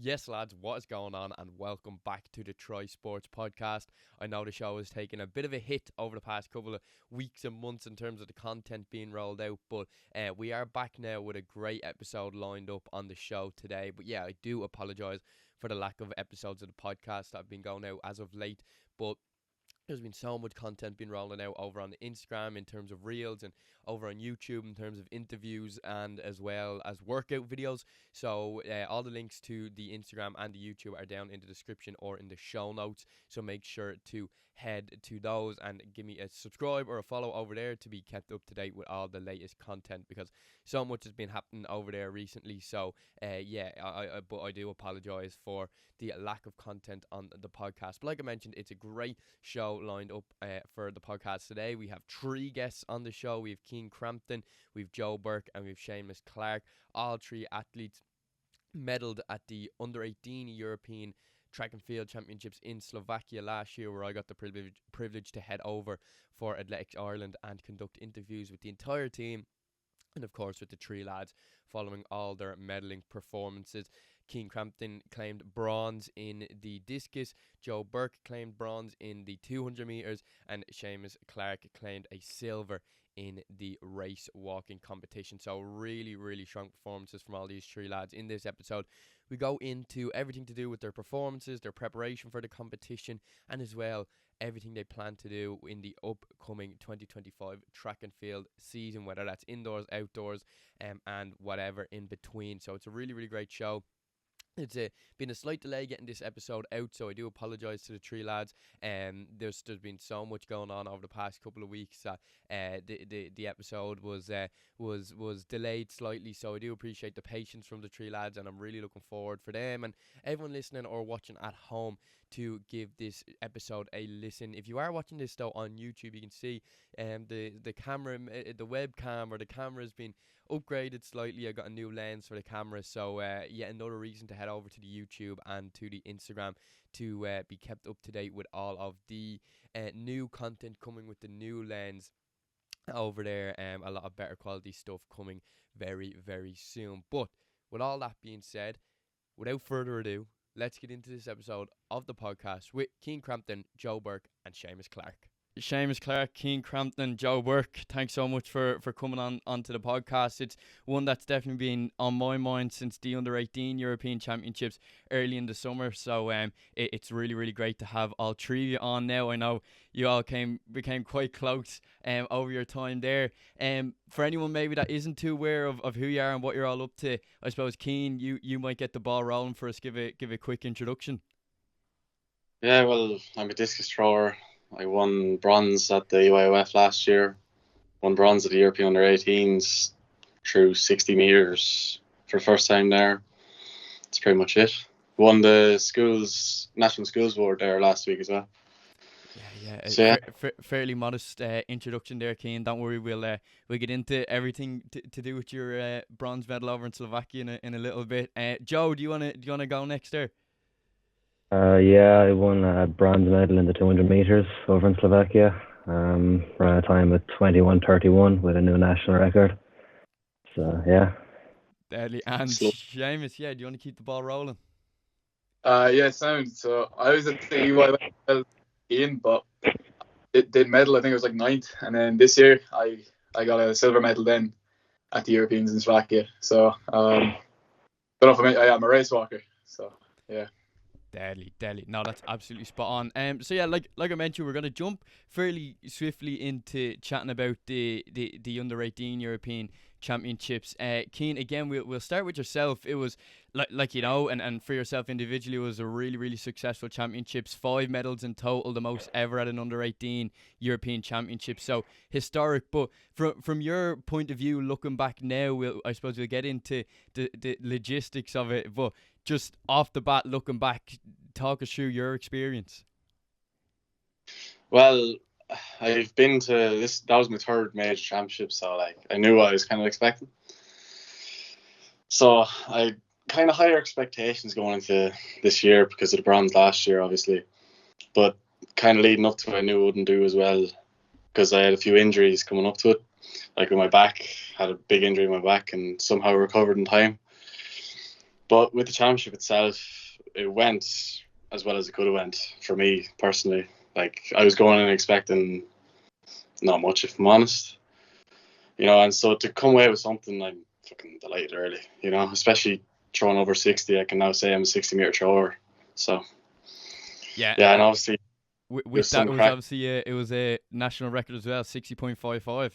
Yes, lads, what is going on? And welcome back to the TRISPORTS podcast. I know the show has taken a bit of a hit over the past couple of weeks and months in terms of the content being rolled out, but we are back now with a great episode lined up on the show today. But yeah, I do apologise for the lack of episodes of the podcast that have been going out as of late, but there's been so much content being rolling out over on Instagram in terms of reels and over on YouTube in terms of interviews and as well as workout videos. So all the links to the Instagram and the YouTube are down in the description or in the show notes. So make sure to head to those and give me a subscribe or a follow over there to be kept up to date with all the latest content, because so much has been happening over there recently. So but I do apologise for the lack of content on the podcast. But like I mentioned, it's a great show lined up for the podcast today. We have three guests on the show. We have Cian Crampton, we have Joe Burke, and we have Seamus Clarke. All three athletes medalled at the under-18 European Track and Field Championships in Slovakia last year, where I got the privilege to head over for Athletics Ireland and conduct interviews with the entire team, and of course with the three lads following all their medaling performances. Cian Crampton claimed bronze in the discus, Joe Burke claimed bronze in the 200 metres, and Seamus Clarke claimed a silver in the race walking competition. So really, really strong performances from all these three lads in this episode. We go into everything to do with their performances, their preparation for the competition, and as well everything they plan to do in the upcoming 2025 track and field season, whether that's indoors, outdoors, and whatever in between. So it's a really, really great show. It's been a slight delay getting this episode out, so I do apologise to the three lads. There's been so much going on over the past couple of weeks that the episode was delayed slightly. So I do appreciate the patience from the three lads, and I'm really looking forward for them and everyone listening or watching at home to give this episode a listen. If you are watching this though on YouTube, you can see the camera, the webcam or the camera has been upgraded slightly. I got a new lens for the camera, so yet another reason to head over to the YouTube and to the Instagram to be kept up to date with all of the new content coming with the new lens over there. A lot of better quality stuff coming very, very soon. But with all that being said, without further ado, let's get into this episode of the podcast with Cian Crampton, Joe Burke, and Seamus Clarke. Seamus Clarke, Cian Crampton, Joe Burke, thanks so much for coming onto the podcast. It's one that's definitely been on my mind since the under-18 European Championships early in the summer. So it's really, really great to have all three of you on now. I know you all became quite close over your time there. For anyone maybe that isn't too aware of who you are and what you're all up to, I suppose, Cian, you might get the ball rolling for us. Give a quick introduction. Yeah, well, I'm a discus thrower. I won bronze at the UIOF last year, won bronze at the European Under-18s through 60 metres for the first time there. That's pretty much it. Won the National Schools Award there last week as well. Yeah. Fairly modest introduction there, Cian. Don't worry, we'll get into everything to do with your bronze medal over in Slovakia in a little bit. Joe, do you wanna go next there? I won a bronze medal in the 200 metres over in Slovakia. Ran a time of 21:31 with a new national record. So, yeah. Deadly. And Seamus, do you want to keep the ball rolling? Sound. So I was at the UIL in, but it did medal. I think it was like 9th, and then this year I got a silver medal then at the Europeans in Slovakia. So don't know if I'm a race walker. So yeah. Deadly. No, that's absolutely spot on. So yeah, like I mentioned, we're gonna jump fairly swiftly into chatting about the under-18 European Championships. Cian, again, we'll start with yourself. It was like you know, and for yourself individually, it was a really, really successful championships. 5 medals in total, the most ever at an under-18 European Championship. So historic. But from your point of view, looking back now, I suppose we'll get into the logistics of it. But just off the bat, looking back, talk us through your experience. Well, I've been to this. That was my third major championship, so I knew what I was kind of expecting. So I kind of higher expectations going into this year because of the bronze last year, obviously. But kind of leading up to it, I knew I wouldn't do as well because I had a few injuries coming up to it. Like with my back, had a big injury in my back and somehow recovered in time. But with the championship itself, it went as well as it could have went for me personally. Like, I was going in expecting not much, if I'm honest. And so to come away with something, I'm fucking delighted early, especially throwing over 60. I can now say I'm a 60-meter thrower. So, Yeah, and obviously, with that, it was obviously it was a national record as well, 60.55.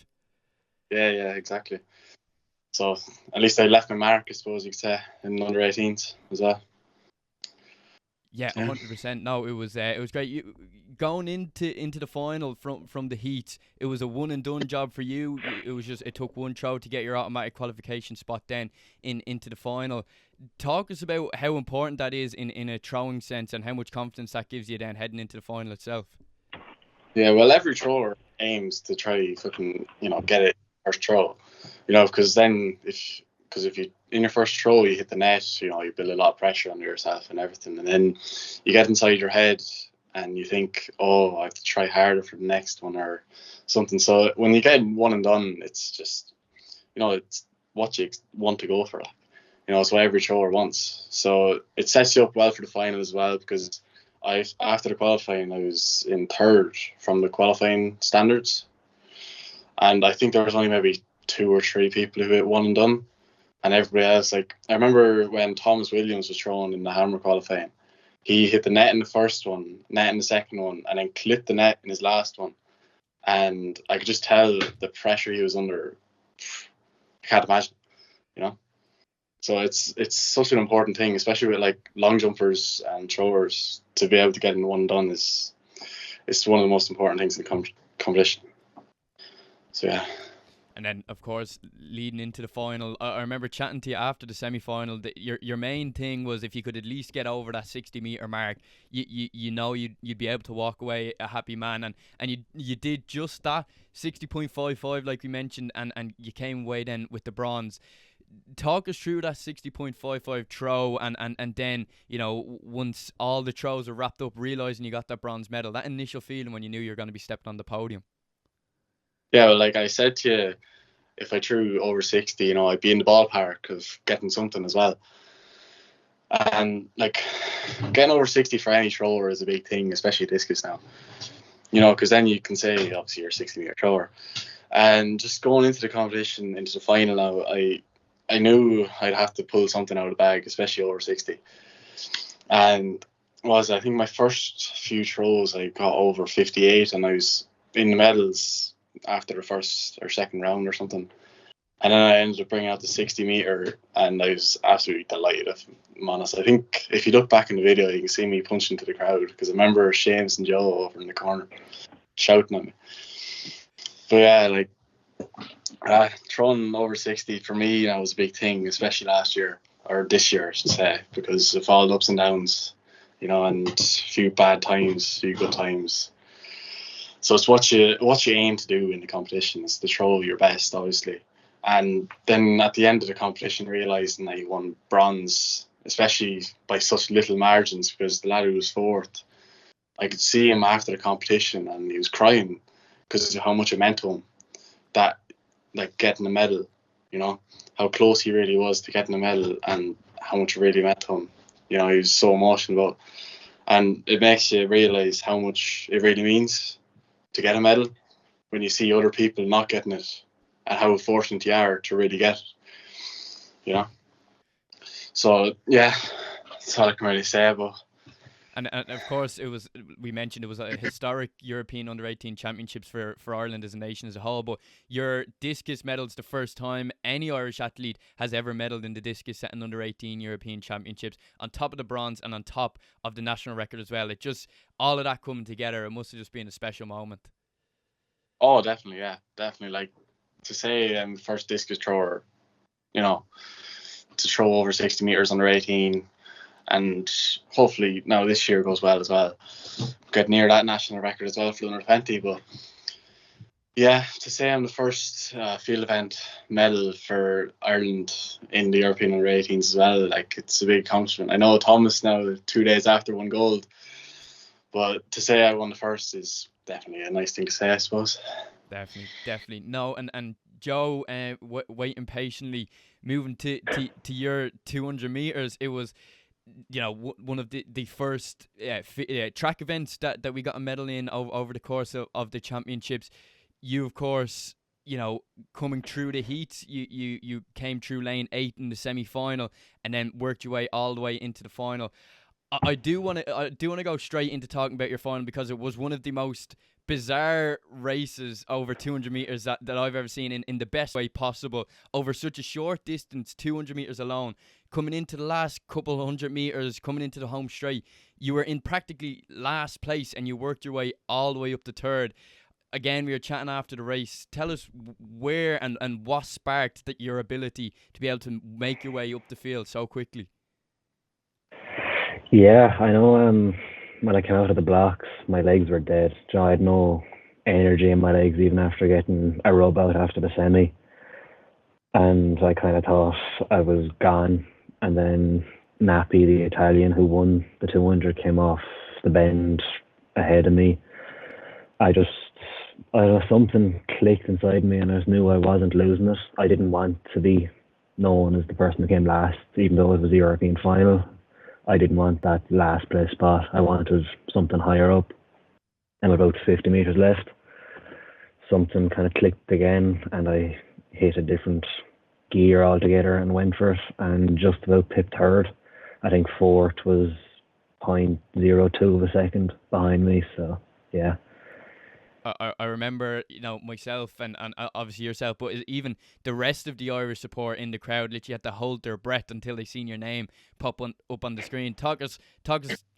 Yeah, exactly. So at least I left my mark, I suppose you could say, in under 18s as well. Yeah, 100%. No, it was great. Going into the final from the heat, it was a one and done job for you. It took one throw to get your automatic qualification spot then into the final. Talk us about how important that is in a throwing sense, and how much confidence that gives you then heading into the final itself. Yeah, well, every thrower aims to try fucking get it first throw, because then if you in your first throw you hit the net, you build a lot of pressure on yourself and everything, and then you get inside your head and you think, oh, I have to try harder for the next one or something. So when you get one and done, it's just it's what you want to go for. It's what every thrower wants. So it sets you up well for the final as well, because after the qualifying, I was in third from the qualifying standards, and I think there was only maybe 2 or 3 people who hit one and done, and everybody else, like, I remember when Thomas Williams was throwing in the hammer qualifying, he hit the net in the first one, net in the second one, and then clipped the net in his last one, and I could just tell the pressure he was under. I can't imagine, So it's such an important thing, especially with like long jumpers and throwers, to be able to get in one done is one of the most important things in the competition. So yeah. And then, of course, leading into the final, I remember chatting to you after the semi-final that your main thing was if you could at least get over that 60-meter mark, you'd be able to walk away a happy man, and you did just that, 60.55 like we mentioned, and you came away then with the bronze. Talk us through that 60.55 throw, and then once all the throws are wrapped up, realising you got that bronze medal, that initial feeling when you knew you were going to be stepping on the podium. Yeah, well, like I said to you, if I threw over 60, I'd be in the ballpark of getting something as well. And like getting over 60 for any thrower is a big thing, especially discus now. Because then you can say obviously you're a 60-meter thrower. And just going into the competition, into the final now, I knew I'd have to pull something out of the bag, especially over 60. And I think my first few throws I got over 58, and I was in the medals after the first or second round or something. And then I ended up bringing out the 60-meter, and I was absolutely delighted, if I'm honest. I think if you look back in the video, you can see me punching to the crowd, because I remember Seamus and Joe over in the corner shouting at me. But yeah, like, throwing over 60 for me was a big thing, especially last year, or this year I should say, because of all the ups and downs, and a few bad times, a few good times. So it's what you aim to do in the competition, is to throw your best, obviously. And then at the end of the competition, realising that you won bronze, especially by such little margins, because the lad who was fourth, I could see him after the competition and he was crying because of how much it meant to him, that, like, getting a medal, how close he really was to getting a medal and how much it really meant to him. He was so emotional about it. And it makes you realise how much it really means to get a medal when you see other people not getting it, and how fortunate you are to really get it, So yeah, that's all I can really say about. And of course, we mentioned it was a historic European Under-18 Championships for Ireland as a nation as a whole. But your discus medal's the first time any Irish athlete has ever medalled in the discus set and Under-18 European Championships, on top of the bronze and on top of the national record as well. It just, all of that coming together, it must have just been a special moment. Oh, definitely, yeah, definitely. Like, to say I'm the first discus thrower, to throw over 60 meters under 18. And hopefully now this year goes well as well, get near that national record as well for under 20. But yeah, to say I'm the first field event medal for Ireland in the European under 18s as well, like, it's a big accomplishment. I know Thomas now 2 days after won gold, but to say I won the first is definitely a nice thing to say, I suppose. Definitely. No, and Joe, waiting patiently, moving to your 200 meters, it was, you know, one of the first track events that we got a medal in over the course of the championships. You, of course, you know, coming through the heats, you came through lane 8 in the semi-final, and then worked your way all the way into the final. I do want to go straight into talking about your final, because it was one of the most bizarre races over 200 meters that I've ever seen in the best way possible, over such a short distance, 200 meters alone. Coming into the last couple 100 meters, coming into the home straight, you were in practically last place, and you worked your way all the way up to third. Again, we were chatting after the race. Tell us where and what sparked your ability to be able to make your way up the field so quickly. Yeah, I know. When I came out of the blocks, my legs were dead. I had no energy in my legs even after getting a rub out after the semi, and I kind of thought I was gone. And then Nappi, the Italian who won the 200, came off the bend ahead of me. I don't know, something clicked inside me, and I just knew I wasn't losing it. I didn't want to be known as the person who came last, even though it was the European final. I didn't want that last place spot. I wanted something higher up. And about 50 meters left, something kind of clicked again, and I hit a different gear altogether and went for it, and just about pipped third. I think fourth was 0.02 of a second behind me. So yeah. I remember, you know, myself and obviously yourself, but even the rest of the Irish support in the crowd literally had to hold their breath until they seen your name pop up on the screen. Talk us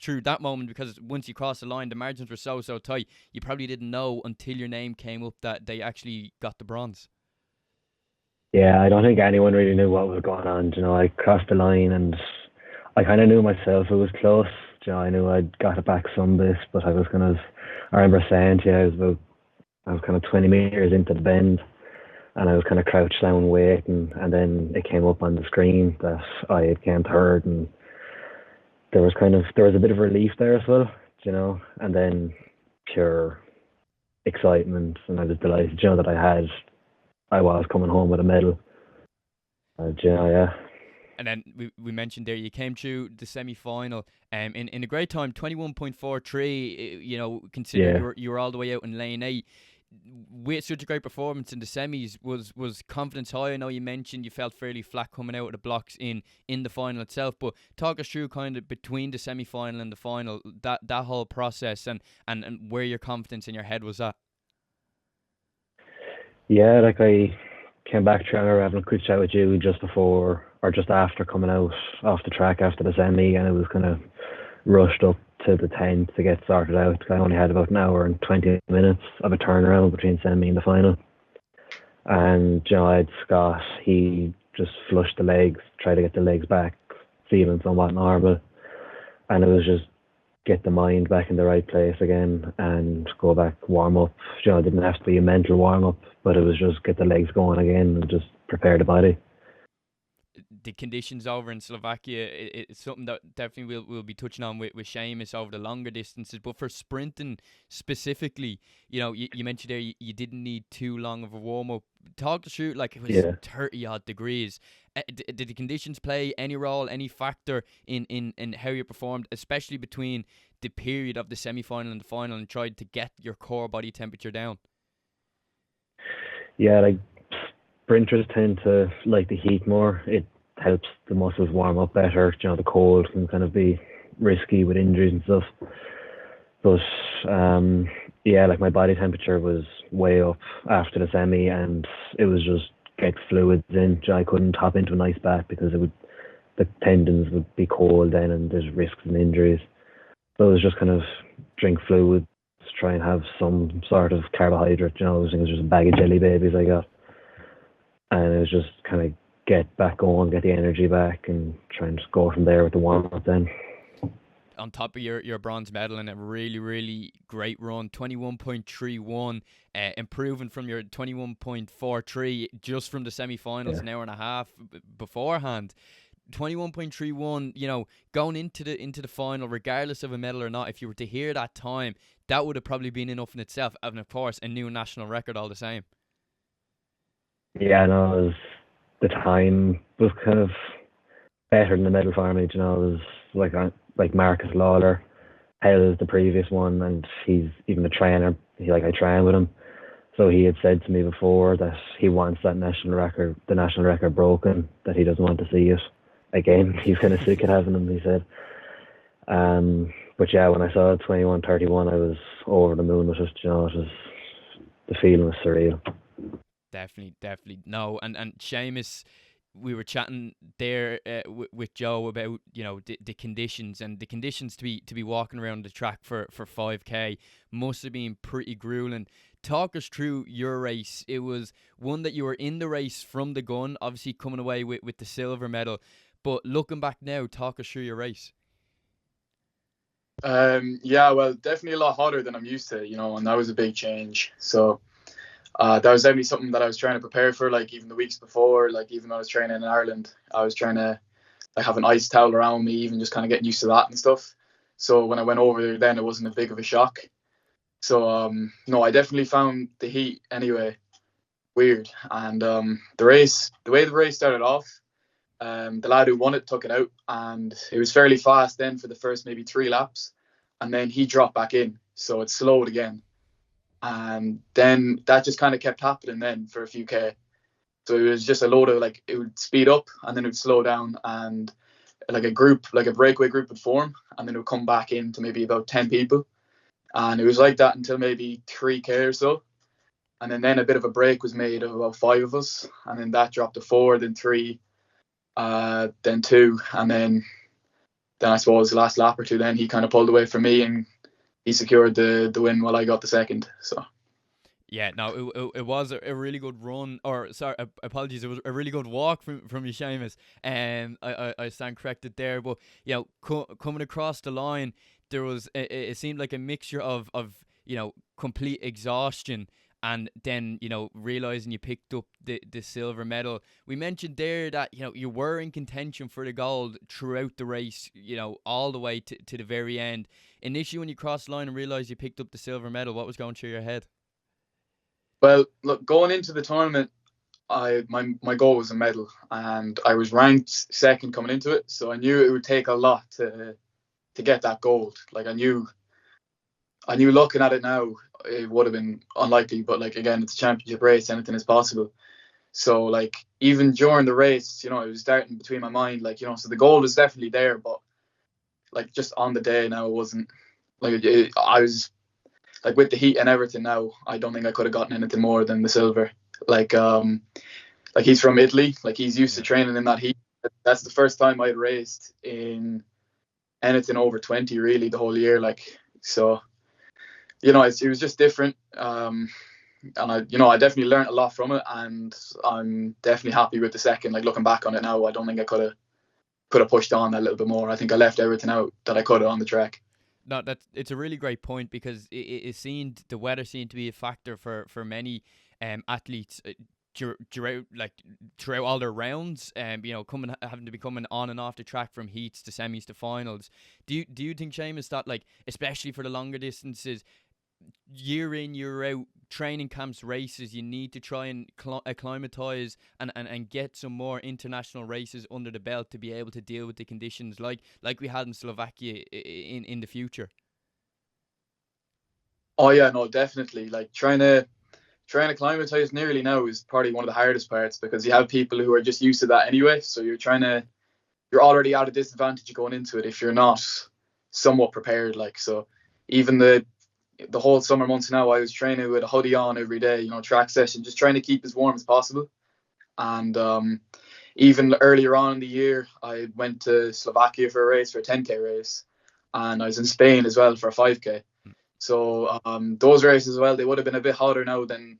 through that moment, because once you crossed the line, the margins were so tight, you probably didn't know until your name came up that they actually got the bronze. Yeah, I don't think anyone really knew what was going on. You know, I crossed the line, and I kind of knew myself it was close. You know, I knew I'd got it back some bit, but I remember saying to you, I was kind of 20 meters into the bend, and I was kind of crouched down waiting, and then it came up on the screen that I had came third, and there was a bit of relief there as well, you know, and then pure excitement, and I was delighted, you know, that I was coming home with a medal. You know, yeah. And then we mentioned there you came through the semi-final in a great time, 21.43, you know, considering you were all the way out in lane 8. With such a great performance in the semis, was confidence high? I know you mentioned you felt fairly flat coming out of the blocks in the final itself, but talk us through kind of between the semi-final and the final, that whole process and where your confidence in your head was at. Yeah, like I came back to having a quick chat with you just before or just after coming out off the track after the semi, and it was kind of rushed up to the tent to get sorted out. I only had about an hour and 20 minutes of a turnaround between semi and the final. And, you know, I had Scott, he just flushed the legs, tried to get the legs back, feeling somewhat normal. And it was just get the mind back in the right place again and go back, warm up. You know, it didn't have to be a mental warm up, but it was just get the legs going again and just prepare the body. The conditions over in Slovakia, it's something that definitely we'll be touching on with Seamus over the longer distances. But for sprinting specifically, you know, you mentioned there you didn't need too long of a warm up. Talk us through, like, it was 30 odd degrees. Did the conditions play any role, any factor in how you performed, especially between the period of the semi final and the final, and tried to get your core body temperature down? Yeah, like sprinters tend to like the heat more. It helps the muscles warm up better. You know, the cold can kind of be risky with injuries and stuff. But yeah, like my body temperature was way up after the semi, and it was just get fluids in. I couldn't hop into an ice bath because the tendons would be cold then, and there's risks and injuries. So it was just kind of drink fluids, try and have some sort of carbohydrate. You know, I think it was just a bag of jelly babies I got. And it was just kind of get back going, get the energy back, and try and just go from there with the warm-up then. On top of your bronze medal and a really, really great run, 21.31, improving from your 21.43 just from the semi-finals, an hour and a half beforehand. 21.31, you know, going into the final, regardless of a medal or not, if you were to hear that time, that would have probably been enough in itself, and of course a new national record all the same. Yeah, no, the time was kind of better than the medal for me. You know, it was like Marcus Lawler held the previous one, and he's even a trainer. I train with him, so he had said to me before that he wants the national record broken. That he doesn't want to see it again. He's kind of sick of having them, he said. But yeah, when I saw 21:31, I was over the moon with it. You know, the feeling was surreal. Definitely. No, and Seamus, we were chatting there with Joe about, you know, the conditions, and the conditions to be walking around the track for 5K must have been pretty grueling. Talk us through your race. It was one that you were in the race from the gun, obviously coming away with the silver medal. But looking back now, talk us through your race. Yeah, well, definitely a lot hotter than I'm used to, you know, and that was a big change. So that was definitely something that I was trying to prepare for, like even the weeks before, like even when I was training in Ireland, I was trying to like have an ice towel around me, even just kind of getting used to that and stuff. So when I went over there, then it wasn't a big of a shock. So no, I definitely found the heat anyway weird, and the way the race started off, the lad who won it took it out, and it was fairly fast then for the first maybe 3 laps, and then he dropped back in, so it slowed again, and then that just kind of kept happening then for a few k. So it was just a load of like, it would speed up and then it would slow down, and like a breakaway group would form, and then it would come back into maybe about 10 people, and it was like that until maybe 3k or so. And then a bit of a break was made of about 5 of us, and then that dropped to 4, then 3, then 2, and then I suppose the last lap or 2, then he kind of pulled away from me and he secured the win while I got the second. So yeah, no, it was a really good run, or sorry, apologies, it was a really good walk from you, Seamus. I stand corrected there, but you know, coming across the line, there was it seemed like a mixture of you know, complete exhaustion, and then, you know, realizing you picked up the silver medal. We mentioned there that, you know, you were in contention for the gold throughout the race, you know, all the way to the very end. Initially, when you crossed the line and realized you picked up the silver medal, what was going through your head? well, look, going into the tournament, my goal was a medal, and I was ranked second coming into it, so I knew it would take a lot to get that gold. Like I knew looking at it now, it would have been unlikely, but like again, it's a championship race, anything is possible. So like even during the race, you know, it was starting between my mind, like, you know, so the gold is definitely there, but like just on the day now, it wasn't like I was like with the heat and everything now, I don't think I could have gotten anything more than the silver. Like he's from Italy, like he's used to training in that heat. That's the first time I'd raced in anything over 20 really the whole year, like, so you know, it was just different, and I definitely learned a lot from it, and I'm definitely happy with the second. Like looking back on it now, I don't think I could have pushed on a little bit more. I think I left everything out that I could have on the track. No, it's a really great point, because it seemed the weather seemed to be a factor for many athletes throughout all their rounds, you know, having to be coming on and off the track from heats to semis to finals. Do you think, Seamus, that like especially for the longer distances, year in year out, training camps, races, you need to try and acclimatise and get some more international races under the belt to be able to deal with the conditions like we had in Slovakia in the future? Oh yeah, no, definitely. Like trying to acclimatise nearly now is probably one of the hardest parts, because you have people who are just used to that anyway, so you're already at a disadvantage going into it if you're not somewhat prepared. Like, so even the whole summer months now, I was training with a hoodie on every day, you know, track session, just trying to keep as warm as possible. And even earlier on in the year, I went to Slovakia for a race, for a 10k race, and I was in Spain as well for a 5k. So those races as well, they would have been a bit hotter now than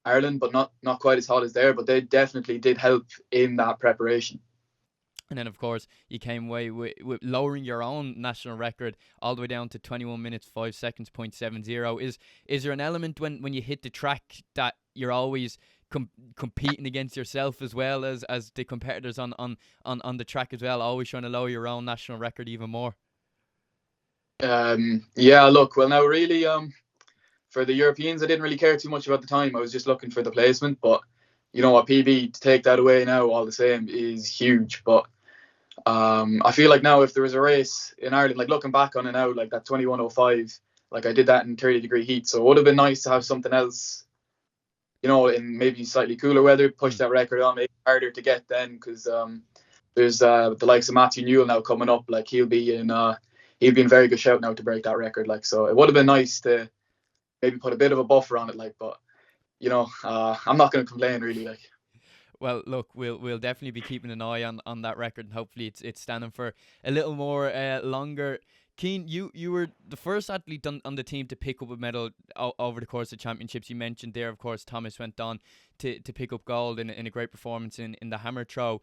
Ireland, but not quite as hot as there, but they definitely did help in that preparation. And then, of course, you came away with lowering your own national record all the way down to 21 minutes, 5 seconds, 0.70. Is there an element when you hit the track that you're always competing against yourself as well as the competitors on the track as well, always trying to lower your own national record even more? Yeah, look, well now really, for the Europeans, I didn't really care too much about the time. I was just looking for the placement, but you know, a PB to take that away now all the same is huge. But I feel like now if there was a race in Ireland, like looking back on it now, like that 21:05, like I did that in 30-degree heat, so it would have been nice to have something else, you know, in maybe slightly cooler weather, push that record on, make it harder to get then, because there's the likes of Matthew Newell now coming up, like he'll be in very good shout now to break that record, like, so it would have been nice to maybe put a bit of a buffer on it, like, but you know, I'm not going to complain really, like. Well, look, we'll definitely be keeping an eye on that record, and hopefully it's standing for a little more longer. Cian, you were the first athlete on the team to pick up a medal over the course of championships. You mentioned there, of course, Thomas went on to pick up gold in a great performance in the hammer throw.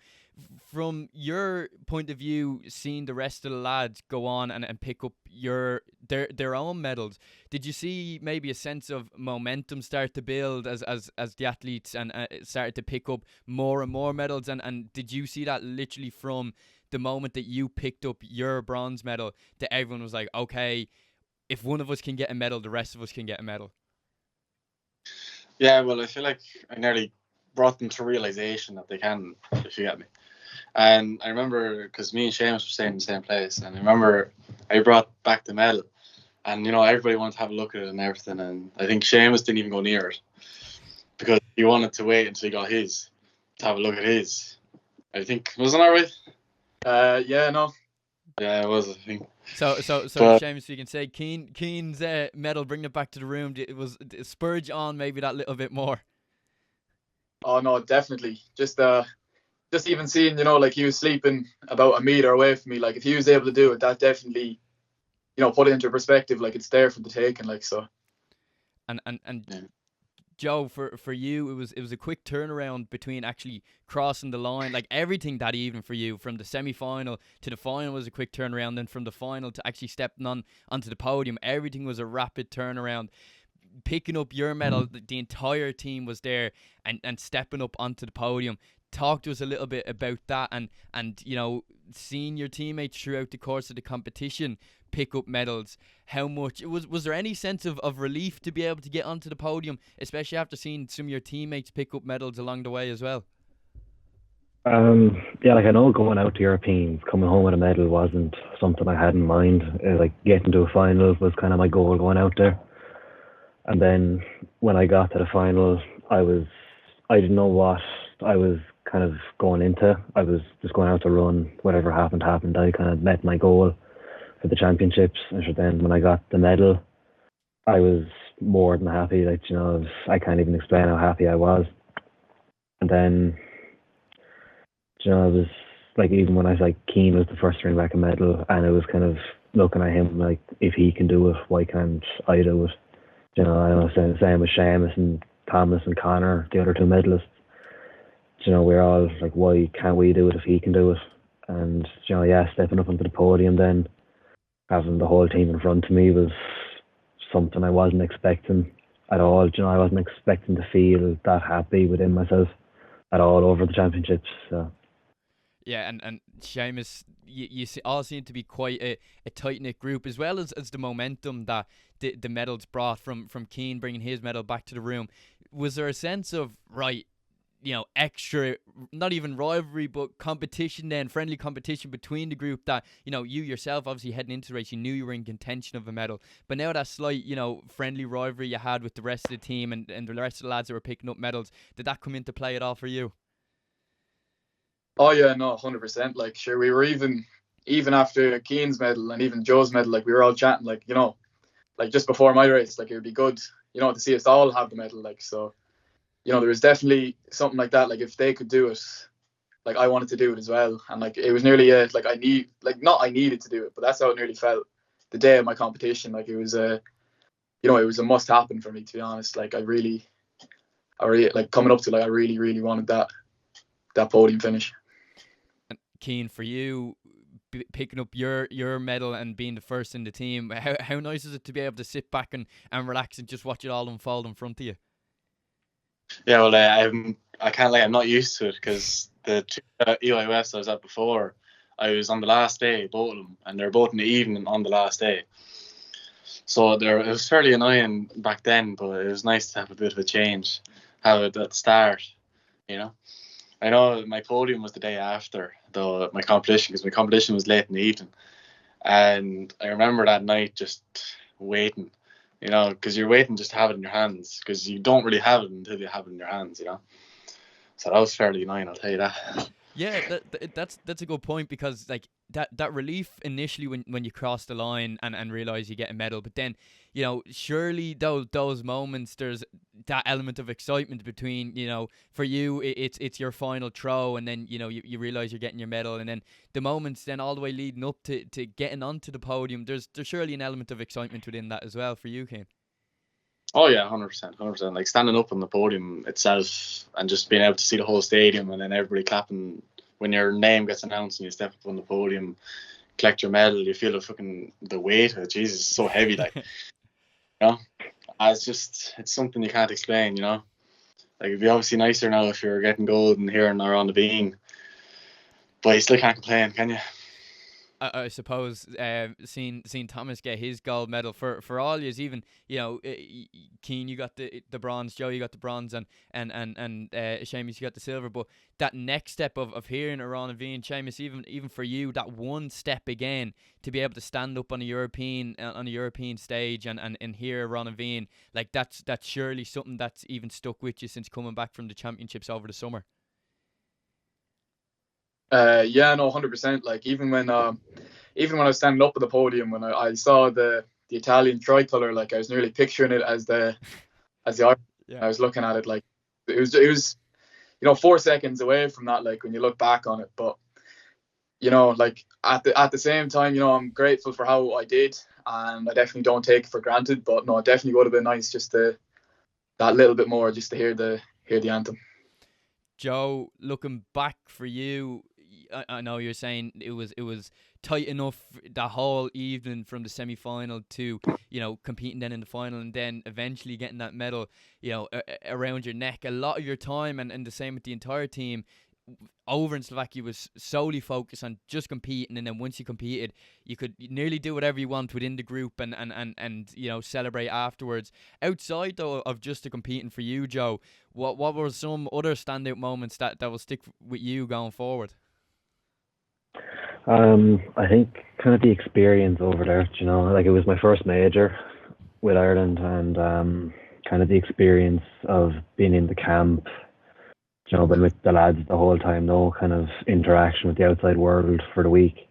From your point of view, seeing the rest of the lads go on and pick up their own medals, did you see maybe a sense of momentum start to build as the athletes and started to pick up more and more medals? And did you see that literally from the moment that you picked up your bronze medal to everyone was like, okay, if one of us can get a medal, the rest of us can get a medal? Yeah, well, I feel like I nearly brought them to realization that they can, if you get me. And I remember, because me and Seamus were staying in the same place, and I remember I brought back the medal, and you know, everybody wanted to have a look at it and everything, and I think Seamus didn't even go near it because he wanted to wait until he got his to have a look at his. I think, wasn't that right? Yeah, no. Yeah, it was, I think. So, But Seamus, you can say Cian's medal, bringing it back to the room, it spurred you on maybe that little bit more. Oh no, definitely. Just even seeing, you know, like he was sleeping about a meter away from me. Like if he was able to do it, that definitely, you know, put it into perspective. Like it's there for the taking. Like so. And yeah. Joe, for you, it was a quick turnaround between actually crossing the line. Like everything that evening for you, from the semi-final to the final was a quick turnaround. Then from the final to actually stepping onto the podium, everything was a rapid turnaround. Picking up your medal, the entire team was there and stepping up onto the podium. Talk to us a little bit about that and you know, seeing your teammates throughout the course of the competition pick up medals. How much was there any sense of relief to be able to get onto the podium, especially after seeing some of your teammates pick up medals along the way as well? Yeah, like I know going out to Europeans, coming home with a medal wasn't something I had in mind. Like getting to a final was kind of my goal going out there. And then when I got to the final, I didn't know what I was kind of going into. I was just going out to run. Whatever happened. I kind of met my goal for the championships. And so then when I got the medal, I was more than happy. Like, you know, I can't even explain how happy I was. And then, you know, I was like, even when I was like, Cian was the first to bring back a medal, and it was kind of looking at him like, if he can do it, why can't I do it? You know, I know, same with Seamus and Thomas and Connor, the other two medalists. You know, we're all like, why can't we do it if he can do it? And, you know, yeah, stepping up onto the podium then, having the whole team in front of me was something I wasn't expecting at all. You know, I wasn't expecting to feel that happy within myself at all over the championships. So. Yeah, and Seamus, you all seem to be quite a tight-knit group, as well as the momentum that the medals brought from Cian bringing his medal back to the room. Was there a sense of, right, you know, extra, not even rivalry, but competition then, friendly competition between the group that, you know, you yourself, obviously heading into the race, you knew you were in contention of a medal, but now that slight, you know, friendly rivalry you had with the rest of the team and the rest of the lads that were picking up medals, did that come into play at all for you? Oh yeah, no, 100%. Like, sure, we were even after Cian's medal and even Joe's medal, like we were all chatting, like, you know, like just before my race, like it would be good, you know, to see us all have the medal, like, so, you know, there was definitely something like that. Like if they could do it, like I wanted to do it as well, and like it was nearly like I needed to do it, but that's how it nearly felt the day of my competition. Like it was you know, it was a must happen for me, to be honest. Like I really like coming up to, like I really wanted that podium finish. Cian, for you, picking up your medal and being the first in the team, how nice is it to be able to sit back and relax and just watch it all unfold in front of you? Yeah, well, I can't lie, I'm not used to it because the two EYFs I was at before, I was on the last day, both of them, and they're both in the evening on the last day. So it was fairly annoying back then, but it was nice to have a bit of a change, have it at the start. you know. I know my podium was the day after my competition, because my competition was late in the evening, and I remember that night just waiting, you know, because you're waiting just to have it in your hands, because you don't really have it until you have it in your hands, you know. So that was fairly annoying, I'll tell you that. Yeah, that's a good point, because like that relief initially when you cross the line and realize you get a medal, but then, you know, surely those moments, there's that element of excitement between, you know, for you it's your final throw, and then, you know, you realize you're getting your medal, and then the moments then all the way leading up to getting onto the podium, there's surely an element of excitement within that as well for you, Kane. Oh yeah, 100%. Like standing up on the podium itself and just being able to see the whole stadium, and then everybody clapping when your name gets announced and you step up on the podium, collect your medal, you feel the weight of it. Jesus, it's so heavy, like, you know. It's something you can't explain, you know. Like, it'd be obviously nicer now if you're getting gold and here and around the bean, but you still can't complain, can you? I suppose seeing Thomas get his gold medal for all years, even, you know, Cian, you got the bronze, Joe, you got the bronze, and Seamus, you got the silver. But that next step of hearing Aran and Seamus, even for you, that one step again to be able to stand up on a European stage and hear Aran and like that's surely something that's even stuck with you since coming back from the championships over the summer. Yeah, no, 100%. Like even when I was standing up at the podium, when I saw the Italian tricolour, like I was nearly picturing it as the Irish. Yeah. I was looking at it like it was, you know, 4 seconds away from that. Like when you look back on it, but you know, like at the same time, you know, I'm grateful for how I did, and I definitely don't take it for granted. But no, it definitely would have been nice just to that little bit more, just to hear the anthem. Joe, looking back for you, I know you're saying it was tight enough the whole evening from the semi-final to, you know, competing then in the final, and then eventually getting that medal, you know, around your neck. A lot of your time, and the same with the entire team over in Slovakia, was solely focused on just competing, and then once you competed, you could nearly do whatever you want within the group and you know, celebrate afterwards. Outside though of just the competing for you, Joe, what were some other standout moments that will stick with you going forward? I think kind of the experience over there, you know, like it was my first major with Ireland, and kind of the experience of being in the camp, you know, been with the lads the whole time, no kind of interaction with the outside world for the week.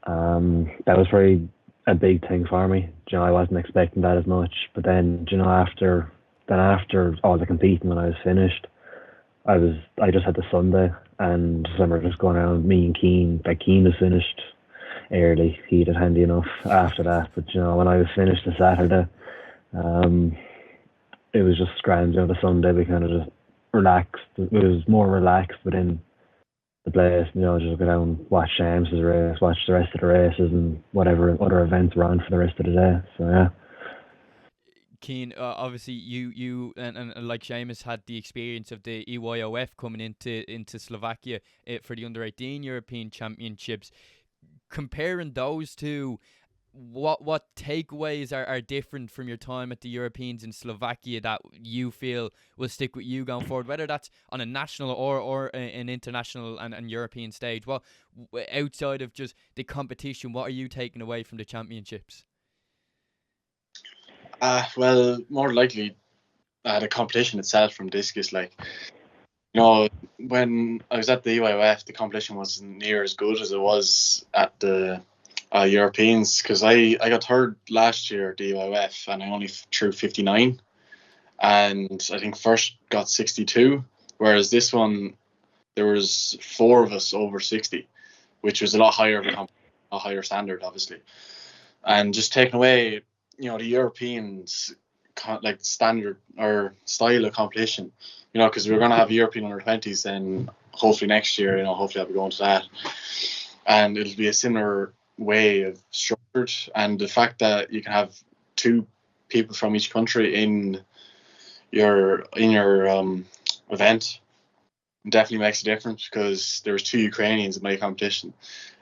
That was probably a big thing for me. You know, I wasn't expecting that as much, but then, you know, after all the competing, when I was finished, I just had the Sunday, and I remember just going around, me and Cian. Like, Cian was finished early, he did handy enough after that, but you know, when I was finished the Saturday, it was just grand. You know, the Sunday we kind of just relaxed. It was more relaxed within the place, you know, just go down, watch Seamus's race, watch the rest of the races, and whatever other events were on for the rest of the day. So yeah. Cian, obviously you and like Seamus had the experience of the EYOF coming into Slovakia for the under-18 European Championships. Comparing those two, what takeaways are different from your time at the Europeans in Slovakia that you feel will stick with you going forward, whether that's on a national or an international and European stage? What, outside of just the competition, what are you taking away from the championships? Well, more likely the competition itself from discus. Like, you know, when I was at the UIOF, the competition wasn't near as good as it was at the Europeans, because I got third last year at the UIOF and I only threw 59, and I think first got 62, whereas this one there was 4 of us over 60, which was a lot higher of a higher standard, obviously. And just taking away, you know, the Europeans like standard or style of competition, you know, because we're going to have European under-20s, and hopefully next year, you know, hopefully I'll be going to that, and it'll be a similar way of structured. And the fact that you can have 2 people from each country in your event definitely makes a difference, because there was 2 Ukrainians in my competition,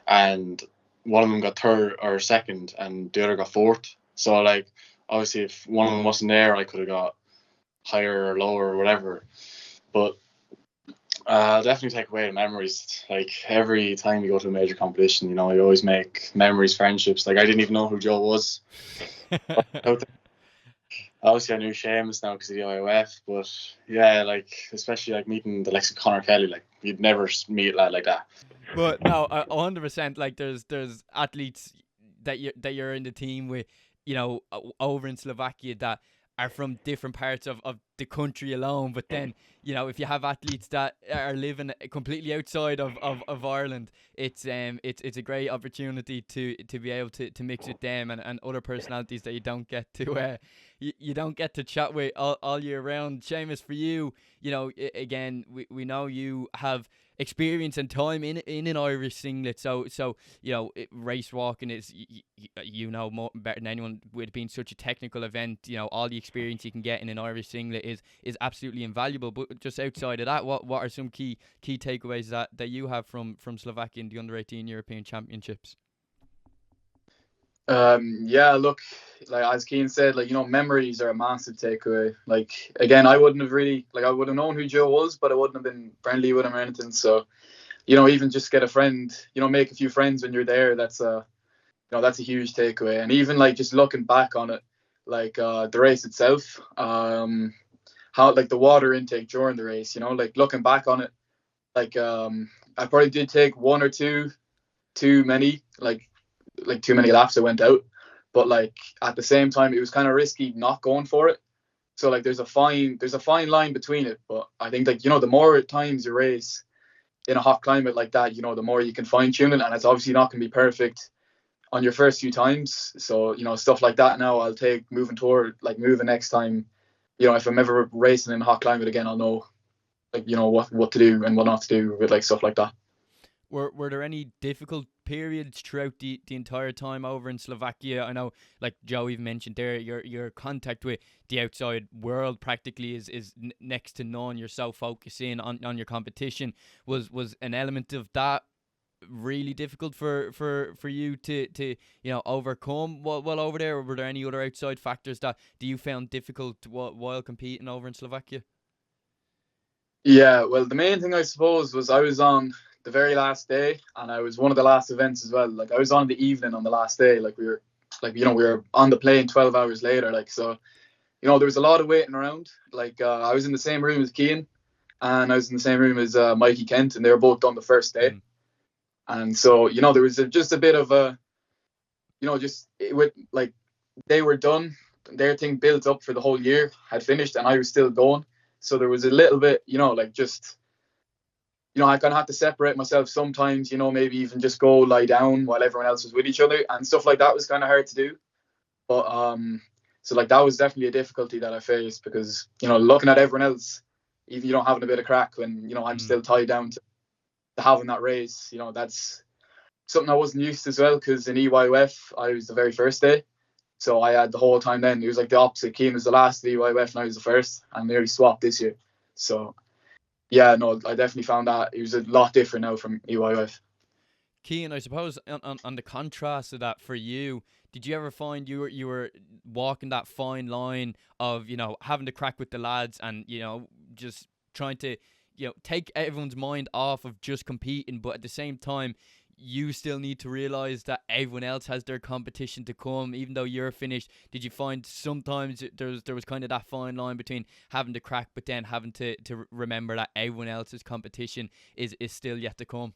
and one of them got third or second and the other got fourth. So like, obviously if one of them wasn't there, I could have got higher or lower or whatever. But Definitely take away the memories. Like every time you go to a major competition, you always make memories, friendships. Like I didn't even know who Joe was. Obviously, I knew Seamus now because of the IOF, but yeah, like especially like meeting the likes of Conor Kelly, like you'd never meet a lad like that. But no, 100%. Like there's athletes that you're in the team with, over in Slovakia that are from different parts of the country alone. But then, if you have athletes that are living completely outside of Ireland, it's a great opportunity to be able to mix with them and other personalities that you don't get to you don't get to chat with all year round. Seamus, for you, again, we know you have experience and time in an Irish singlet, so race walking is more better than anyone, with it being such a technical event. All the experience you can get in an Irish singlet is absolutely invaluable. But just outside of that, what are some key takeaways that you have from Slovakia in the under-18 European Championships? Yeah, look, like as Cian said, like memories are a massive takeaway. Like again, I wouldn't have really I would have known who Joe was, but I wouldn't have been friendly with him or anything. So even just get a friend, make a few friends when you're there. That's that's a huge takeaway. And even like just looking back on it, like the race itself, how like the water intake during the race, like looking back on it, like I probably did take one or two too many too many laps I went out, but like at the same time it was kind of risky not going for it. So like there's a fine line between it. But I think like the more times you race in a hot climate like that, the more you can fine tune it, and it's obviously not going to be perfect on your first few times. So stuff like that now I'll take moving next time. If I'm ever racing in a hot climate again, I'll know what to do and what not to do with like stuff like that. Were there any difficult periods throughout the entire time over in Slovakia? I know, like Joe even mentioned there, your contact with the outside world practically is next to none. You're so focusing on your competition. Was an element of that really difficult for you to overcome while over there? Or were there any other outside factors that you found difficult while competing over in Slovakia? Yeah, well, the main thing I suppose was I was on the very last day, and I was one of the last events as well. Like I was on the evening on the last day. Like we were on the plane 12 hours later. Like so, there was a lot of waiting around. Like I was in the same room as Cian, and I was in the same room as Mikey Kent, and they were both done the first day. And so there was just a bit of a they were done. Their thing built up for the whole year had finished, and I was still going. So there was a little bit, I kind of had to separate myself sometimes, maybe even just go lie down while everyone else was with each other, and stuff like that was kind of hard to do. But so like that was definitely a difficulty that I faced, because looking at everyone else, even having a bit of crack when I'm still tied down to having that race, that's something I wasn't used to as well, because in EYF I was the very first day. So I had the whole time then. It was like the opposite. Cian was the last of the EYF and I was the first, and nearly swapped this year. So yeah, no, I definitely found that it was a lot different now from EYF. Cian, I suppose on the contrast of that for you, did you ever find you were walking that fine line of having to crack with the lads and just trying to take everyone's mind off of just competing, but at the same time you still need to realize that everyone else has their competition to come, even though you're finished? Did you find sometimes there was kind of that fine line between having to crack, but then having to remember that everyone else's competition is still yet to come?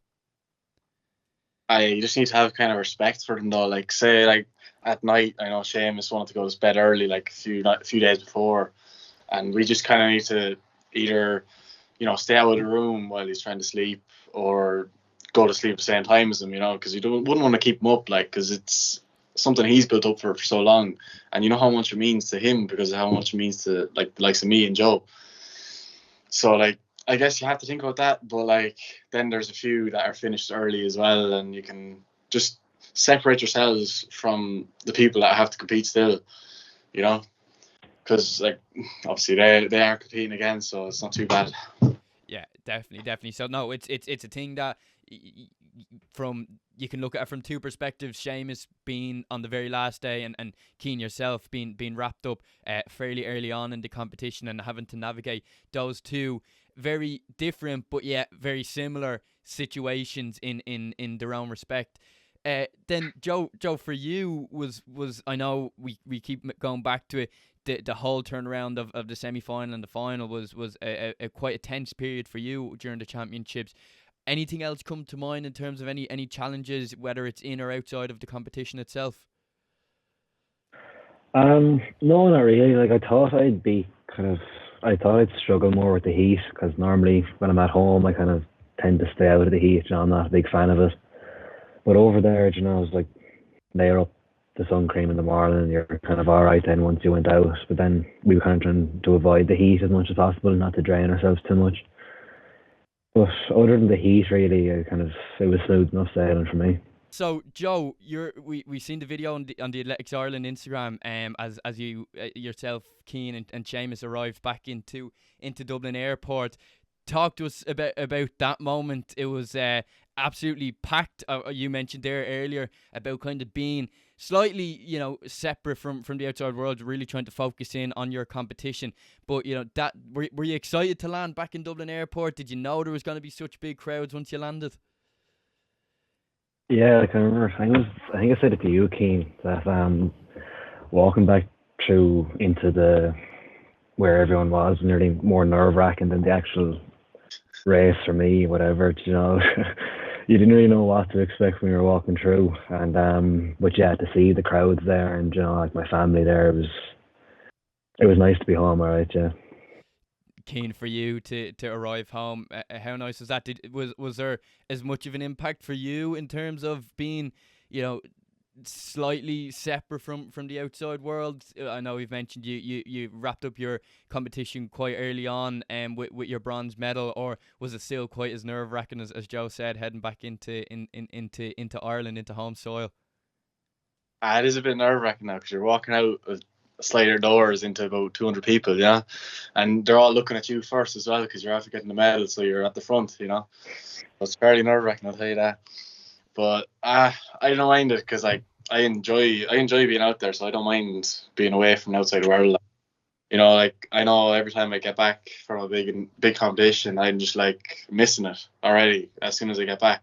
You just need to have kind of respect for them though. Like say like at night, I know Seamus wanted to go to bed early, like a few days before, and we just kind of need to either stay out of the room while he's trying to sleep, or go to sleep at the same time as him, because wouldn't want to keep him up, like, because it's something he's built up for so long, and you know how much it means to him because of how much it means to like the likes of me and Joe. So like I guess you have to think about that, but like then there's a few that are finished early as well, and you can just separate yourselves from the people that have to compete still, because like obviously they are competing again, so it's not too bad. Yeah, definitely. So no, it's a thing that you can look at it from two perspectives. Seamus being on the very last day, and Cian yourself being wrapped up fairly early on in the competition and having to navigate those two very different, but yet very similar situations in their own respect. Then Joe, for you was I know we keep going back to it. The whole turnaround of the semi-final and the final was a quite a tense period for you during the championships. Anything else come to mind in terms of any challenges, whether it's in or outside of the competition itself? No, not really. Like, I thought I'd struggle more with the heat, because normally when I'm at home I kind of tend to stay out of the heat. I'm not a big fan of it. But over there, it was like layer up the sun cream in the morning and you're kind of alright then once you went out. But then we were kind of trying to avoid the heat as much as possible, not to drain ourselves too much. But other than the heat, really, it was smooth enough sailing for me. So Joe, we seen the video on the Athletics Ireland Instagram, as you yourself, Cian and Seamus arrived back into Dublin Airport. Talk to us about that moment. It was absolutely packed. You mentioned there earlier about kind of being slightly, separate from the outside world, really trying to focus in on your competition. But that were you excited to land back in Dublin Airport? Did you know there was going to be such big crowds once you landed? Yeah, I can remember. I think I said it to you, Cian, that walking back through into where everyone was nearly more nerve-wracking than the actual race for me, whatever. You didn't really know what to expect when you were walking through, and but yeah, to see the crowds there and like my family there, it was nice to be home. All right, yeah. Keen for you to arrive home. How nice was that? Was there as much of an impact for you in terms of being, slightly separate from the outside world? I know we've mentioned you wrapped up your competition quite early on with your bronze medal, or was it still quite as nerve-wracking as Joe said, heading back into Ireland, into home soil? It is a bit nerve-wracking now, because you're walking out of slider doors into about 200 people, and they're all looking at you first as well, because you're after getting the medal, so you're at the front, so it's fairly nerve-wracking, I'll tell you that. But I don't mind it, because I enjoy being out there, so I don't mind being away from the outside world. Like, I know every time I get back from a big competition, I'm just like missing it already as soon as I get back,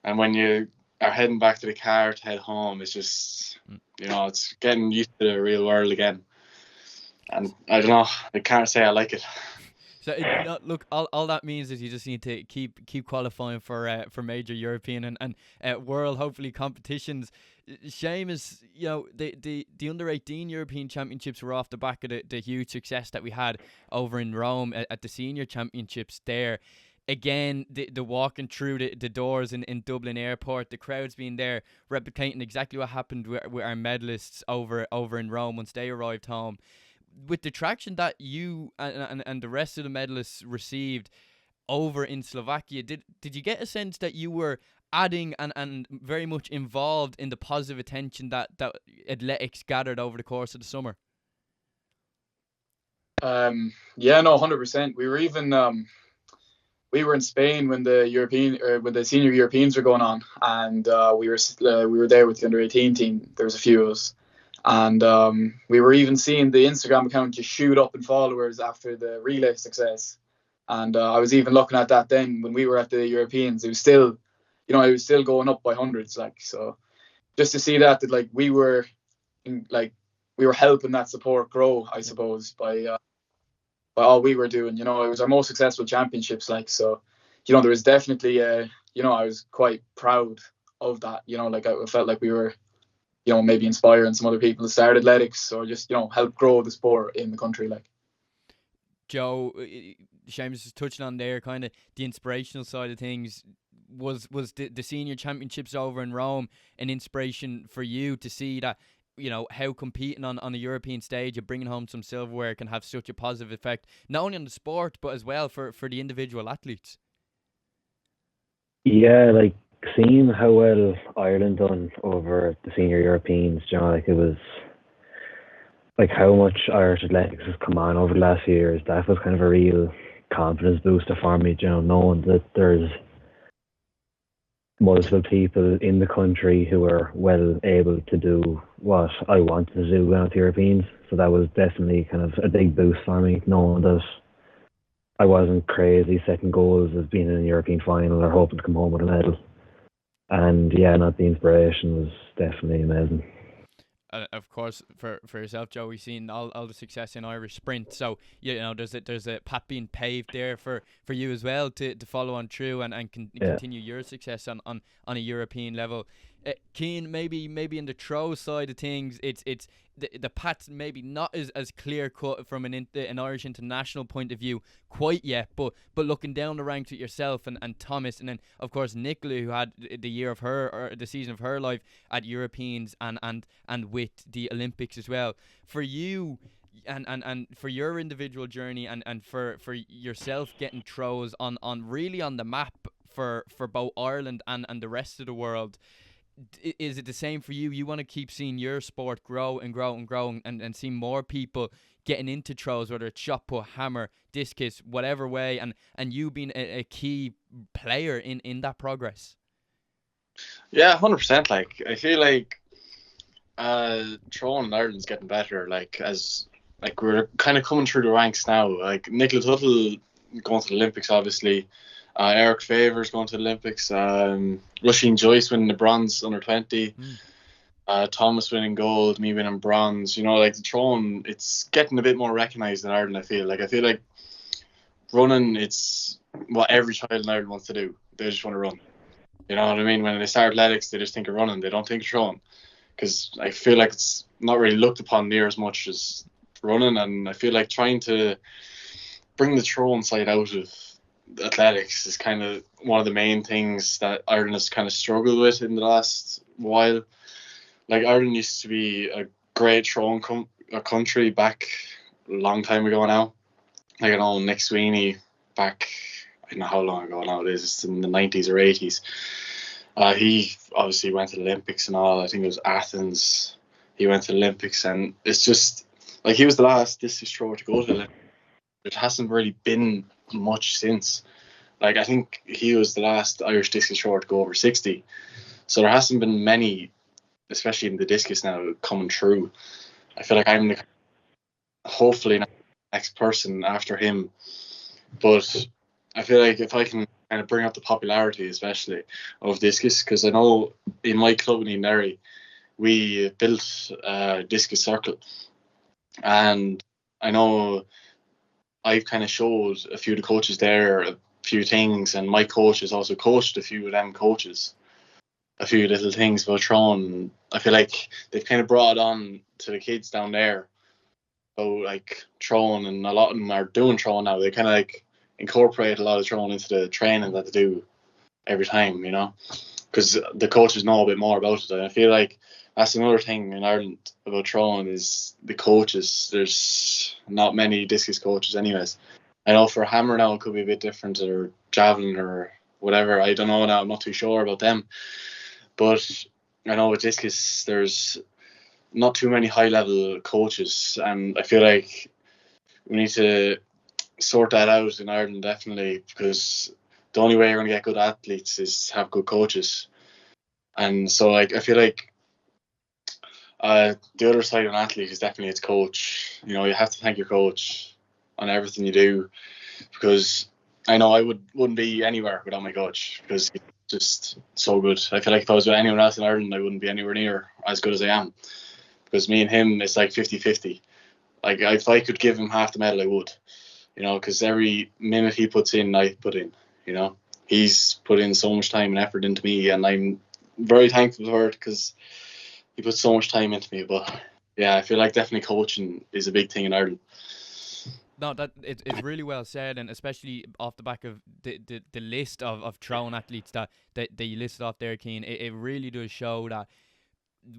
and when you are heading back to the car to head home, it's just it's getting used to the real world again, and I don't know, I can't say I like it. So look, all that means is you just need to keep qualifying for major European and world, hopefully, competitions. Seamus, the under-18 European Championships were off the back of the huge success that we had over in Rome at the senior championships there. Again, the walking through the doors in Dublin Airport, the crowds being there, replicating exactly what happened with our medalists over in Rome once they arrived home. With the traction that you and the rest of the medalists received over in Slovakia, did you get a sense that you were adding and very much involved in the positive attention that athletics gathered over the course of the summer? Yeah, no, 100%. We were even we were in Spain when the senior Europeans were going on, and we were there with the under-18 team. There was a few of us. And we were even seeing the Instagram account just shoot up in followers after the relay success. And I was even looking at that then when we were at the Europeans. It was still, it was still going up by hundreds. Like, so just to see that like we were helping that support grow, I suppose, by all we were doing. It was our most successful championships. Like, so, there was definitely I was quite proud of that. Like, I felt like we were, maybe inspiring some other people to start athletics, or just, help grow the sport in the country. Like, Joe, Seamus was touching on there, kind of the inspirational side of things. Was the senior championships over in Rome an inspiration for you to see that, how competing on a European stage and bringing home some silverware can have such a positive effect, not only on the sport, but as well for the individual athletes? Yeah, like, seeing how well Ireland done over the senior Europeans, like, it was like how much Irish athletics has come on over the last few years. That was kind of a real confidence booster for me, knowing that there's multiple people in the country who are well able to do what I wanted to do with the Europeans. So that was definitely kind of a big boost for me, knowing that I wasn't crazy setting goals as being in a European final or hoping to come home with a medal. And yeah, not the inspiration was definitely amazing. Of course, for yourself, Joe, we've seen all the success in Irish sprint. So there's a path being paved there for you as well to follow on through and continue your success on a European level. Cian, maybe in the throw side of things, it's the path's maybe not as clear cut from an Irish international point of view quite yet, but looking down the ranks at yourself and Thomas, and then of course Nicola, who had the year of her, or the season of her life at Europeans and with the Olympics as well. For you and for your individual journey and for yourself getting throws on really on the map for both Ireland and the rest of the world, is it the same for you? You want to keep seeing your sport grow and grow and grow and see more people getting into throws, whether it's shot put, hammer, discus, whatever way, and you being a key player in that progress? Yeah, 100%. Like, I feel like throwing in Ireland's getting better. Like, as like we're kind of coming through the ranks now. Like Nicola Tuttle going to the Olympics, obviously. Eric Favour's going to the Olympics. Rusheen Joyce winning the bronze under 20. Thomas winning gold, me winning bronze. Like the throwing, it's getting a bit more recognised in Ireland. I feel like running, it's what every child in Ireland wants to do. They just want to run. You know what I mean? When they start athletics, they just think of running. They don't think of throwing, because I feel like it's not really looked upon near as much as running. And I feel like trying to bring the throwing side out of athletics is kind of one of the main things that Ireland has kind of struggled with in the last while. Like, Ireland used to be a great throwing country back a long time ago now. Like, I know Nick Sweeney back, I don't know how long ago now it is, it's in the 90s or 80s. He obviously went to the Olympics and all. I think it was Athens. He went to the Olympics, and it's just like he was the last discus thrower to go to the Olympics. It hasn't really been much since. Like, I think he was the last Irish discus thrower to go over 60. So there hasn't been many, especially in the discus now, coming through. I feel like I'm hopefully not the next person after him. But I feel like if I can kind of bring up the popularity, especially of discus, because I know in my club in Derry, we built a discus circle. And I know I've kind of showed a few of the coaches there a few things, and my coach has also coached a few of them coaches a few little things about throwing. I feel like they've kind of brought it on to the kids down there. So, like, throwing, and a lot of them are doing throwing now. They kind of like incorporate a lot of throwing into the training that they do every time, because the coaches know a bit more about it. And I feel like that's another thing in Ireland about throwing is the coaches. There's not many discus coaches anyways. I know for hammer now it could be a bit different, or javelin or whatever. I don't know now. I'm not too sure about them. But I know with discus there's not too many high level coaches, and I feel like we need to sort that out in Ireland, definitely, because the only way you're going to get good athletes is have good coaches. And so, like, I feel like the other side of an athlete is definitely its coach. You have to thank your coach on everything you do, because I know I wouldn't be anywhere without my coach, because he's just so good. I feel like if I was with anyone else in Ireland, I wouldn't be anywhere near as good as I am, because me and him, it's like 50-50. Like, if I could give him half the medal, I would, because every minute he puts in, I put in. He's put in so much time and effort into me, and I'm very thankful for it, because he put so much time into me. But yeah, I feel like definitely coaching is a big thing in Ireland. No, that it's really well said, and especially off the back of the list of throwing athletes that you listed off there, Cian, it really does show that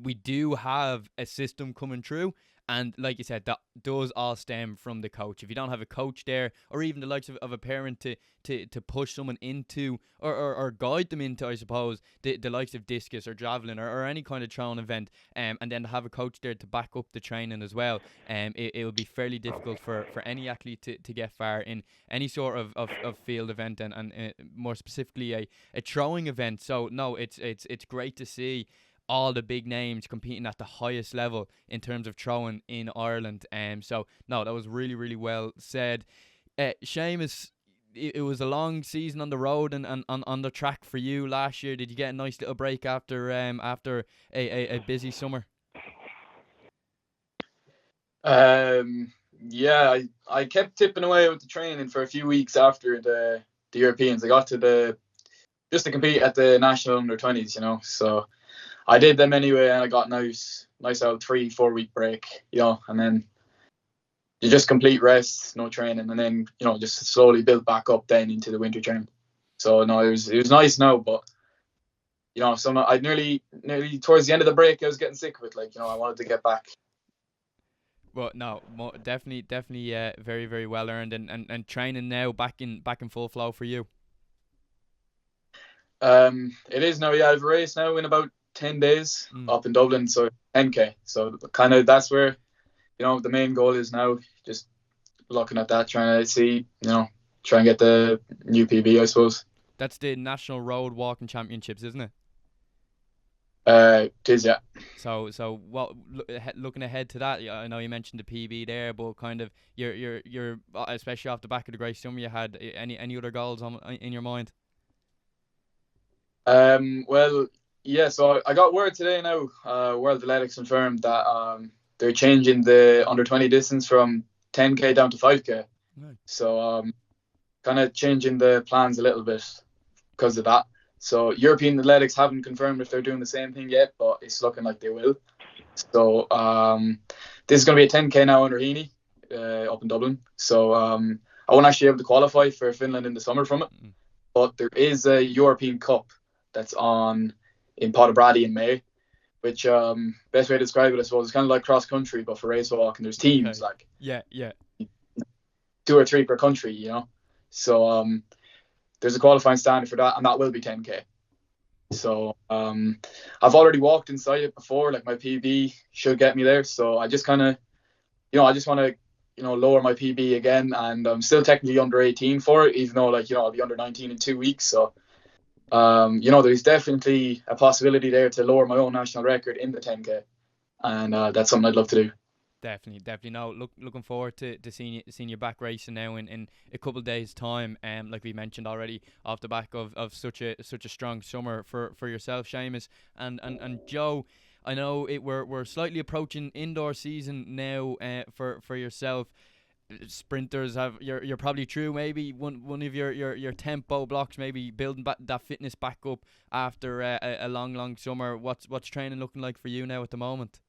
we do have a system coming through. And like you said, that does all stem from the coach. If you don't have a coach there, or even the likes of a parent to push someone into, or guide them into, I suppose, the likes of discus or javelin or any kind of throwing event, and then to have a coach there to back up the training as well, it would be fairly difficult for any athlete to get far in any sort of field event, and more specifically a throwing event. So no, it's great to see all the big names competing at the highest level in terms of throwing in Ireland. So no, that was really, really well said. Seamus, it was a long season on the road and on the track for you last year. Did you get a nice little break after a busy summer? Yeah, I kept tipping away with the training for a few weeks after the Europeans. I got to just to compete at the national under-20s, so I did them anyway, and I got nice out 3-4 week break, and then you just complete rest, no training, and then just slowly build back up then into the winter training. So no, it was nice now, but I nearly towards the end of the break I was getting sick of it. I wanted to get back. Well, no, definitely, very, very well earned, and training now back in full flow for you. It is now. Yeah, I've a race now in about 10 days up in Dublin, so 10k. So kind of that's where the main goal is now. Just looking at that, trying to see, try and get the new PB, I suppose. That's the National Road Walking Championships, isn't it? It is, yeah. So what? Looking ahead to that, I know you mentioned the PB there, but kind of you're especially off the back of the great summer you had. Any other goals in your mind? Well, yeah. So I got word today now. World Athletics confirmed that they're changing the under-20 distance from 10k down to 5k. Right. So kind of changing the plans a little bit because of that. So European Athletics haven't confirmed if they're doing the same thing yet, but it's looking like they will. So this is going to be a 10k now under Heaney up in Dublin. So I won't actually be able to qualify for Finland in the summer from it, but there is a European Cup that's on in Pottabrady in May, which best way to describe it, I suppose, is kind of like cross country but for race walk, and there's teams like 2 or 3 per country, So there's a qualifying standard for that, and that will be 10k. So I've already walked inside it before, like my PB should get me there. So I just kind of, I just want to, lower my PB again, and I'm still technically under 18 for it, even though I'll be under 19 in 2 weeks. So there's definitely a possibility there to lower my own national record in the 10k, and that's something I'd love to do. Definitely. No, looking forward to seeing you back racing now in a couple of days' time. Like we mentioned already, off the back of such a strong summer for yourself, Seamus, and Joe. I know we're slightly approaching indoor season now for yourself. Sprinters you're probably through maybe one of your tempo blocks, maybe building that fitness back up after a long summer. What's training looking like for you now at the moment?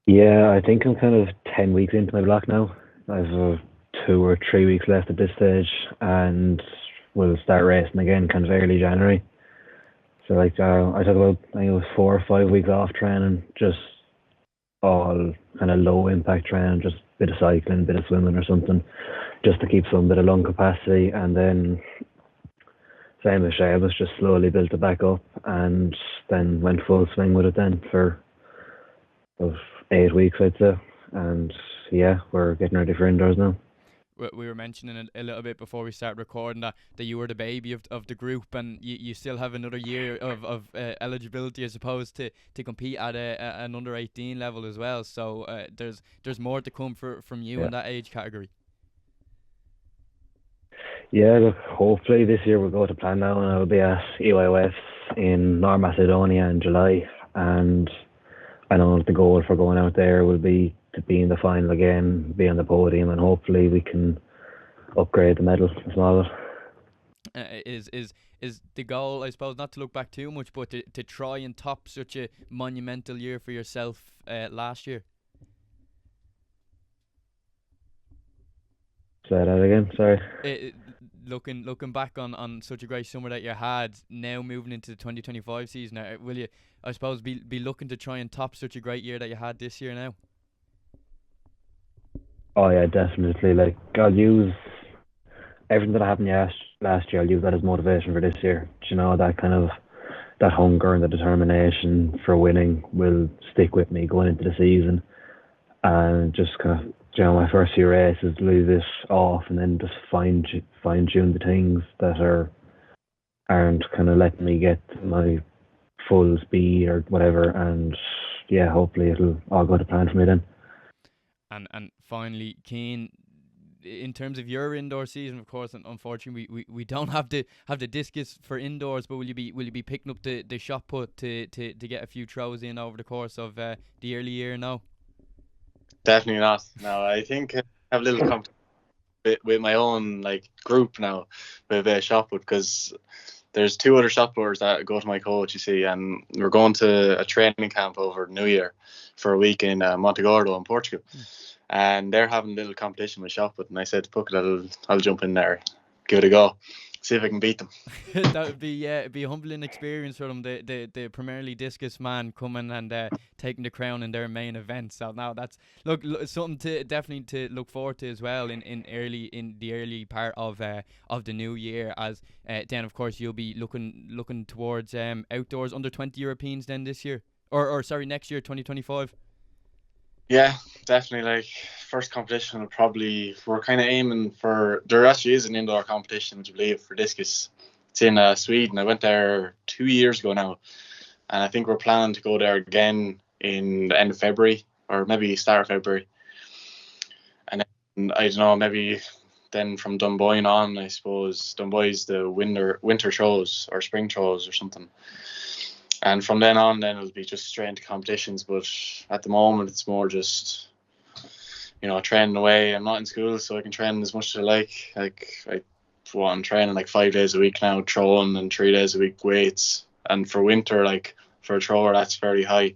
Yeah, I think I'm kind of 10 weeks into my block now. I've 2 or 3 weeks left at this stage, and we'll start racing again kind of early January. So I took about, I think it was 4 or 5 weeks off training, just all kind of low impact training, just a bit of cycling, a bit of swimming or something, just to keep some bit of lung capacity, and then same as Seamus, just slowly built it back up, and then went full swing with it then for about 8 weeks, I'd say. And yeah, we're getting ready for indoors now. We were mentioning it a little bit before we started recording that you were the baby of the group, and you still have another year of eligibility, I suppose, to compete at an under 18 level as well. So there's more to come from you in that age category. Yeah, look, hopefully this year we'll go to plan now, and I'll be at EYOFs in North Macedonia in July, and I know the goal for going out there will be to be in the final again, be on the podium, and hopefully we can upgrade the medal as well. Is the goal, I suppose, not to look back too much, but to try and top such a monumental year for yourself last year? Say that again, sorry. Looking back on such a great summer that you had, now moving into the 2025 season, will you, I suppose, be looking to try and top such a great year that you had this year now? Oh yeah, definitely. Like, I'll use everything that happened last year, I'll use that as motivation for this year. That kind of, that hunger and the determination for winning will stick with me going into the season, and just kind of, my first few races, leave this off, and then just fine tune the things that aren't kind of letting me get my full speed or whatever, and yeah, hopefully it'll all go to plan for me then. And finally, Cian, in terms of your indoor season, of course, and unfortunately we don't have the discus for indoors, but will you be picking up the shot put to get a few throws in over the course of the early year now? Definitely not. No, I think I have a little competition with my own like group now with shot put, because there's 2 other shot putters that go to my coach, you see, and we're going to a training camp over New Year for a week in Montegordo in Portugal. And they're having a little competition with shot put, and I said to Puck that I'll jump in there, give it a go, see if I can beat them. That would be it'd be a humbling experience for them, the Premier League discus man coming and taking the crown in their main event. So now that's something to definitely to look forward to as well in the early part of the new year, as then of course you'll be looking towards outdoors under 20 Europeans then this year, or sorry, next year, 2025. Yeah, definitely. Like, first competition will probably, we're kind of aiming for, there actually is an indoor competition, would you believe, for discus. It's in Sweden. I went there 2 years ago now, and I think we're planning to go there again in the end of February, or maybe start of February. And then, I don't know, maybe then from Dunboyne on, I suppose Dunboyne's the winter shows or spring shows or something. And from then on, then it'll be just straight into competitions. But at the moment, it's more just, training away. I'm not in school, so I can train as much as I like. I'm training like 5 days a week now, throwing, and 3 days a week weights. And for winter, like for a thrower, that's very high.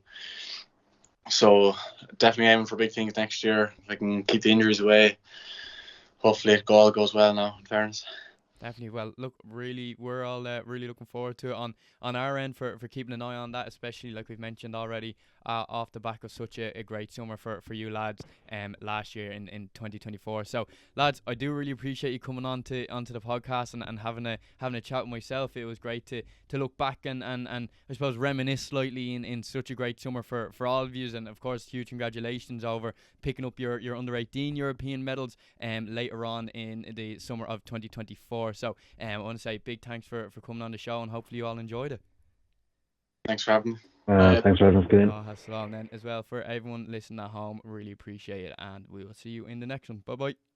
So definitely aiming for big things next year. If I can keep the injuries away, hopefully it all goes well now, in fairness. Definitely. Well, look, really, we're all really looking forward to it on our end for keeping an eye on that, especially like we've mentioned already, off the back of such a great summer for you lads last year in 2024. So lads, I do really appreciate you coming onto the podcast and having a chat with myself. It was great to look back and I suppose reminisce slightly in such a great summer for all of you. And of course, huge congratulations over picking up your under 18 European medals later on in the summer of 2024. So I want to say big thanks for coming on the show, and hopefully you all enjoyed it. Thanks for having me. Thanks for having us, good. Oh, that's all then as well. For everyone listening at home, really appreciate it, and we will see you in the next one. Bye bye.